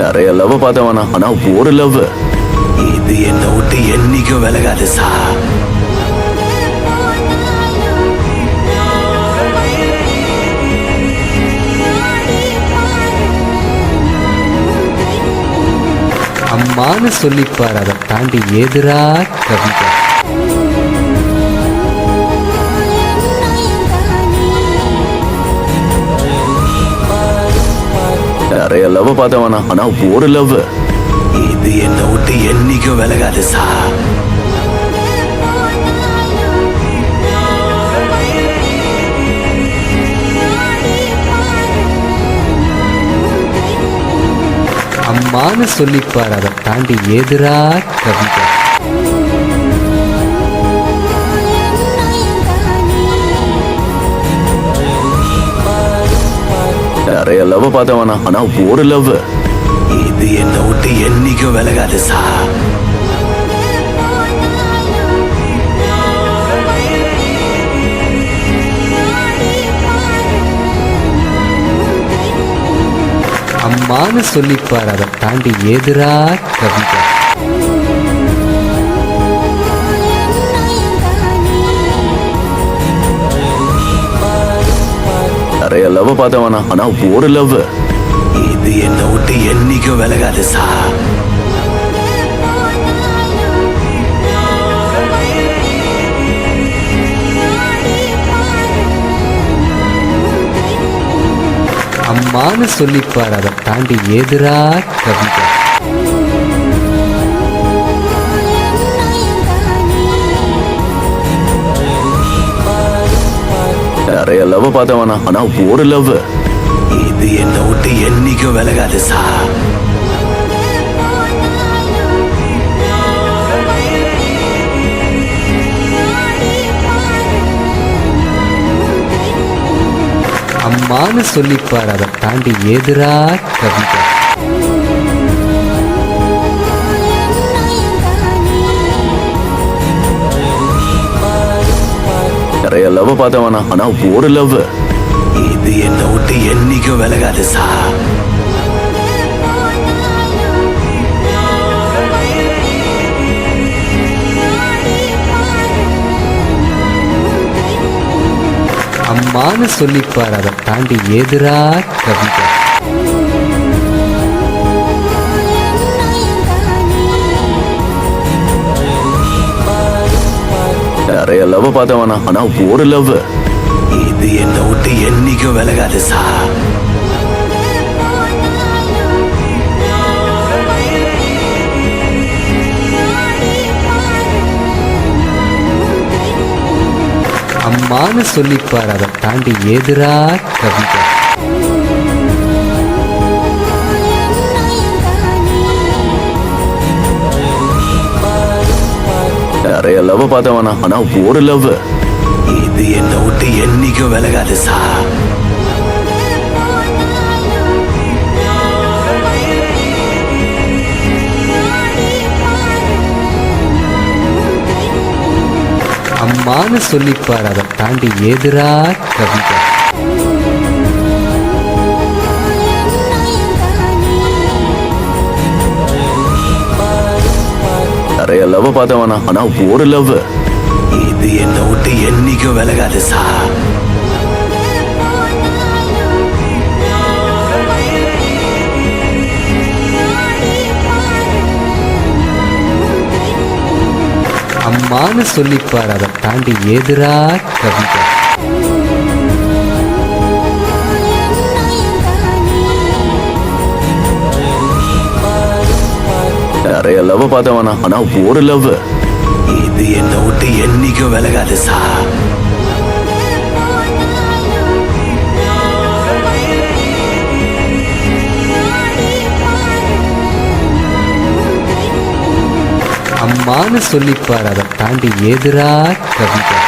நிறைய லவ் பார்த்தவனா, ஆனா ஒரு லவ் இது என்ன விட்டு என்னைக்கும் விலகாது சார். அம்மான்னு சொல்லிப்பார், அதை தாண்டி எதிரா கவிதை. நிறைய லவ் பார்த்தவனா, ஆனா ஒரு லவ் இது என்ன விட்டு என்னைக்கும் விலகாது சார். அம்மான்னு சொல்லிப்பார், அதை தாண்டி எதிரா கவிதை. நிறைய லவ் பார்த்தவனா, ஆனா ஒரு லவ் இது என்ன விட்டு என்னைக்கும் விலகாது சார். அம்மான்னு சொல்லிப்பார், அதை தாண்டி எதிரா கவிதை. நிறைய லவ் பார்த்தவனா, ஆனா ஒரு லவ் இது என்ன விட்டு என்னைக்கும் விலகாது சார். அம்மான்னு சொல்லிப்பார், அதை தாண்டி எதிரா கவிதை. நிறைய லவ் பார்த்தவனா, ஆனா ஒரு லவ் இது என்ன விட்டு என்னைக்கும் விலகாது சார். அம்மான்னு சொல்லிப்பார், அதை தாண்டி எதிரா கவிதை. நிறைய லவ் பார்த்தவனா, ஆனா ஒரு லவ் இது என்ன விட்டு என்னைக்கும் விலகாது சார். அம்மான்னு சொல்லிப்பார், அதை தாண்டி எதிரா கவிதை. நிறைய லவ் பார்த்தவனா, ஆனா ஒரு லவ் இது என்ன விட்டு என்னைக்கும் விலகாது சார். அம்மான்னு சொல்லிப்பார், அதை தாண்டி எதிரா கவிதை. நிறைய லவ் பார்த்தவனா, ஆனா ஒரு லவ் இது என்ன விட்டு என்னைக்கும் விலகாது சார். அம்மான்னு சொல்லிப்பார், அதை தாண்டி எதிரா கவிதை. நிறைய லவ் பார்த்தவனா, ஆனா ஒரு லவ் இது என்ன விட்டு என்னைக்கும் விலகாது சார். அம்மான்னு சொல்லிப்பார், அதை தாண்டி எதிரா கவிதை. நிறைய லவ் பார்த்தவனா, ஆனா ஒரு லவ் இது என்ன விட்டு என்னைக்கும் விலகாது சார். அம்மான்னு சொல்லிப்பார், அதை தாண்டி எதிரா கவிதை.